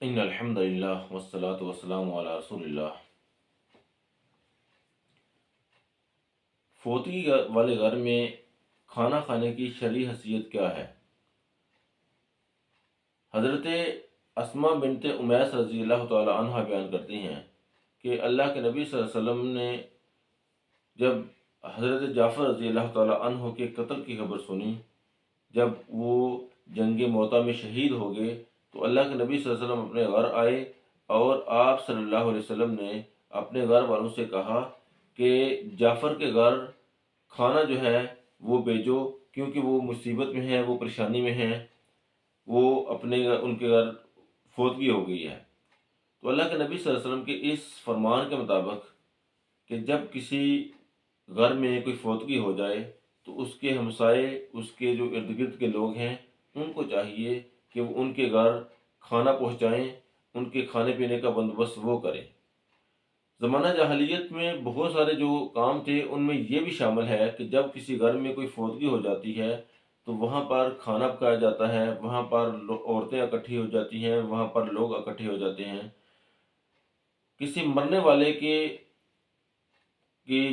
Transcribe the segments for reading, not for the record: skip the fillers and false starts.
ان الحمد للہ والصلاۃ والسلام علی رسول اللہ۔ فوتگی والے گھر میں کھانا کھانے کی شرعی حیثیت کیا ہے؟ حضرت اسماء بنت امیس رضی اللہ تعالی عنہ بیان کرتی ہیں کہ اللہ کے نبی صلی اللہ علیہ وسلم نے جب حضرت جعفر رضی اللہ تعالی عنہ کے قتل کی خبر سنی، جب وہ جنگ موتا میں شہید ہو گئے، تو اللہ کے نبی صلی اللہ علیہ وسلم اپنے گھر آئے اور آپ صلی اللہ علیہ وسلم نے اپنے گھر والوں سے کہا کہ جعفر کے گھر کھانا جو ہے وہ بھیجو، کیونکہ وہ مصیبت میں ہیں، وہ پریشانی میں ہیں، وہ ان کے گھر فوتگی ہو گئی ہے۔ تو اللہ کے نبی صلی اللہ علیہ وسلم کے اس فرمان کے مطابق کہ جب کسی گھر میں کوئی فوتگی ہو جائے تو اس کے ہمسائے، اس کے جو ارد گرد کے لوگ ہیں، ان کو چاہیے کہ وہ ان کے گھر کھانا پہنچائیں، ان کے کھانے پینے کا بندوبست وہ کریں۔ زمانہ جاہلیت میں بہت سارے جو کام تھے، ان میں یہ بھی شامل ہے کہ جب کسی گھر میں کوئی فوتگی ہو جاتی ہے تو وہاں پر کھانا پکایا جاتا ہے، وہاں پر عورتیں اکٹھی ہو جاتی ہیں، وہاں پر لوگ اکٹھے ہو جاتے ہیں۔ کسی مرنے والے کی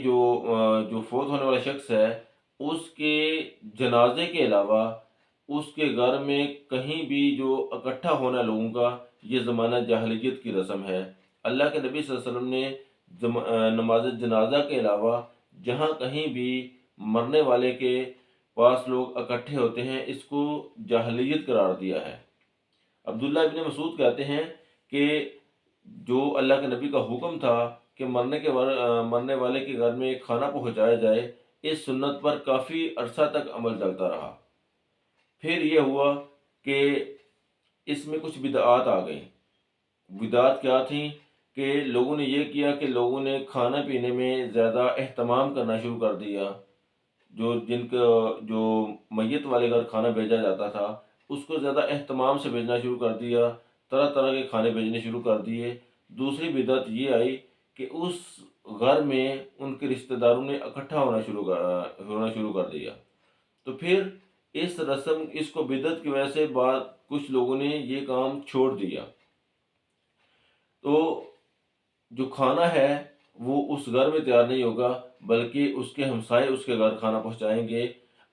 جو فوت ہونے والا شخص ہے، اس کے جنازے کے علاوہ اس کے گھر میں کہیں بھی جو اکٹھا ہونا لوگوں کا، یہ زمانہ جاہلیت کی رسم ہے۔ اللہ کے نبی صلی اللہ علیہ وسلم نے نماز جنازہ کے علاوہ جہاں کہیں بھی مرنے والے کے پاس لوگ اکٹھے ہوتے ہیں، اس کو جاہلیت قرار دیا ہے۔ عبداللہ ابن مسعود کہتے ہیں کہ جو اللہ کے نبی کا حکم تھا کہ مرنے والے کے گھر میں کھانا پہنچایا جائے، اس سنت پر کافی عرصہ تک عمل چلتا رہا۔ پھر یہ ہوا کہ اس میں کچھ بدعات آ گئیں۔ بدعات کیا تھیں کہ لوگوں نے یہ کیا کہ لوگوں نے کھانا پینے میں زیادہ اہتمام کرنا شروع کر دیا۔ جو میت والے گھر کھانا بھیجا جاتا تھا، اس کو زیادہ اہتمام سے بھیجنا شروع کر دیا، طرح طرح کے کھانے بھیجنے شروع کر دیے۔ دوسری بدعت یہ آئی کہ اس گھر میں ان کے رشتہ داروں نے اکٹھا ہونا شروع کر دیا۔ تو پھر اس کو بدعت کی وجہ سے بعد کچھ لوگوں نے یہ کام چھوڑ دیا۔ تو جو کھانا ہے وہ اس گھر میں تیار نہیں ہوگا، بلکہ اس کے ہمسائے اس کے گھر کھانا پہنچائیں گے،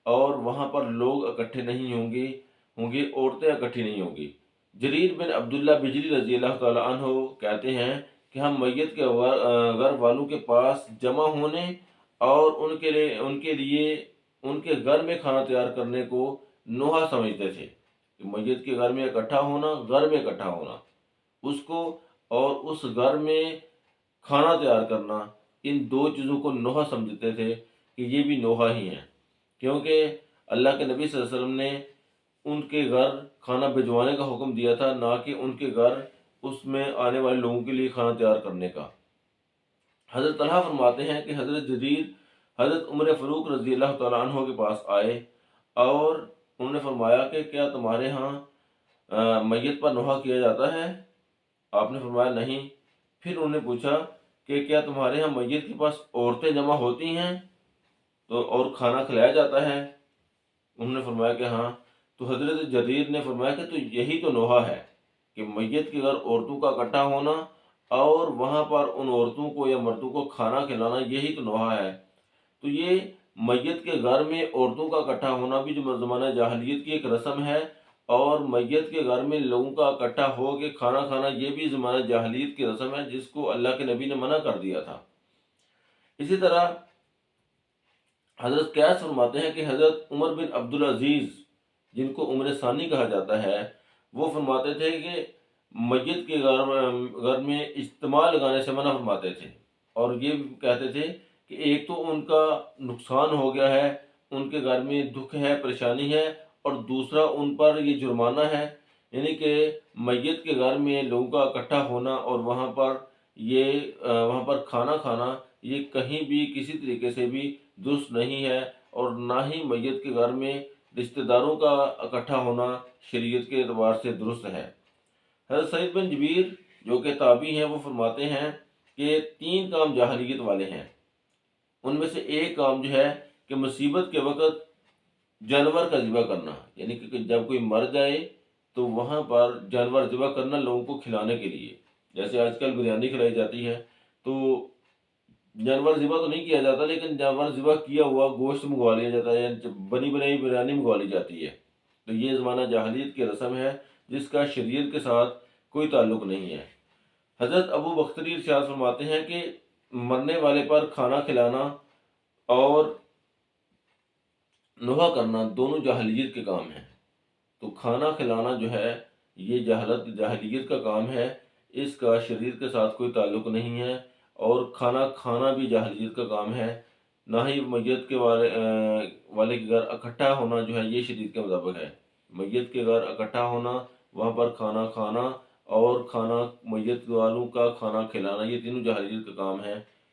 اور وہاں پر لوگ اکٹھے نہیں ہوں گے، عورتیں اکٹھی نہیں ہوں گی۔ جریر بن عبداللہ بجلی رضی اللہ تعالی عنہ کہتے ہیں کہ ہم میت کے گھر والوں کے پاس جمع ہونے اور ان کے لیے ان کے گھر میں کھانا تیار کرنے کو نوحہ سمجھتے تھے۔ کہ میت کے گھر میں اکٹھا ہونا، گھر میں اکٹھا ہونا، اس کو اور اس گھر میں کھانا تیار کرنا، ان دو چیزوں کو نوحہ سمجھتے تھے کہ یہ بھی نوحہ ہی ہیں، کیونکہ اللہ کے نبی صلی اللہ علیہ وسلم نے ان کے گھر کھانا بھجوانے کا حکم دیا تھا، نہ کہ ان کے گھر اس میں آنے والے لوگوں کے لیے کھانا تیار کرنے کا۔ حضرت طلحہ فرماتے ہیں کہ حضرت جریر حضرت عمر فاروق رضی اللہ تعالیٰ عنہ کے پاس آئے اور انہوں نے فرمایا کہ کیا تمہارے ہاں میت پر نوحہ کیا جاتا ہے؟ آپ نے فرمایا نہیں۔ پھر انہوں نے پوچھا کہ کیا تمہارے ہاں میت کے پاس عورتیں جمع ہوتی ہیں تو اور کھانا کھلایا جاتا ہے؟ انہوں نے فرمایا کہ ہاں۔ تو حضرت جریر نے فرمایا کہ تو یہی تو نوحہ ہے کہ میت کے گھر عورتوں کا اکٹھا ہونا اور وہاں پر ان عورتوں کو یا مردوں کو کھانا کھلانا، یہی تو نوحہ ہے۔ تو یہ میت کے گھر میں عورتوں کا اکٹھا ہونا بھی جو زمانہ جاہلیت کی ایک رسم ہے، اور میت کے گھر میں لوگوں کا اکٹھا ہو کے کھانا کھانا، یہ بھی زمانہ جاہلیت کی رسم ہے جس کو اللہ کے نبی نے منع کر دیا تھا۔ اسی طرح حضرت قیاس فرماتے ہیں کہ حضرت عمر بن عبدالعزیز، جن کو عمر ثانی کہا جاتا ہے، وہ فرماتے تھے کہ میت کے گھر میں اجتماع لگانے سے منع فرماتے تھے، اور یہ کہتے تھے کہ ایک تو ان کا نقصان ہو گیا ہے، ان کے گھر میں دکھ ہے، پریشانی ہے، اور دوسرا ان پر یہ جرمانہ ہے، یعنی کہ میت کے گھر میں لوگوں کا اکٹھا ہونا اور وہاں پر کھانا کھانا، یہ کہیں بھی کسی طریقے سے بھی درست نہیں ہے، اور نہ ہی میت کے گھر میں رشتہ داروں کا اکٹھا ہونا شریعت کے اعتبار سے درست ہے۔ حضرت سعید بن جبیر جو کہ تابعی ہیں، وہ فرماتے ہیں کہ 3 کام جاہلیت والے ہیں۔ ان میں سے ایک کام جو ہے کہ مصیبت کے وقت جانور کا ذبح کرنا، یعنی کہ جب کوئی مر جائے تو وہاں پر جانور ذبح کرنا لوگوں کو کھلانے کے لیے، جیسے آج کل بریانی کھلائی جاتی ہے، تو جانور ذبح تو نہیں کیا جاتا، لیکن جانور ذبح کیا ہوا گوشت منگوا لیا جاتا ہے، یا بنی بنائی بریانی منگوا لی جاتی ہے۔ تو یہ زمانہ جاہلیت کی رسم ہے جس کا شریعت کے ساتھ کوئی تعلق نہیں ہے۔ حضرت ابو بختری ارشاد فرماتے ہیں کہ مرنے والے پر کھانا کھلانا اور نوحہ کرنا دونوں جاہلیت کے کام ہیں۔ تو کھانا کھلانا جو ہے یہ جاہلیت کا کام ہے، اس کا شریعت کے ساتھ کوئی تعلق نہیں ہے، اور کھانا کھانا بھی جاہلیت کا کام ہے۔ نہ ہی میت کے والے کے گھر اکٹھا ہونا جو ہے یہ شریعت کے مطابق ہے۔ میت کے گھر اکٹھا ہونا، وہاں پر کھانا کھانا اور میت والوں کا کھانا کھلانا، یہ تینوں جاہلیت کا کام ہے۔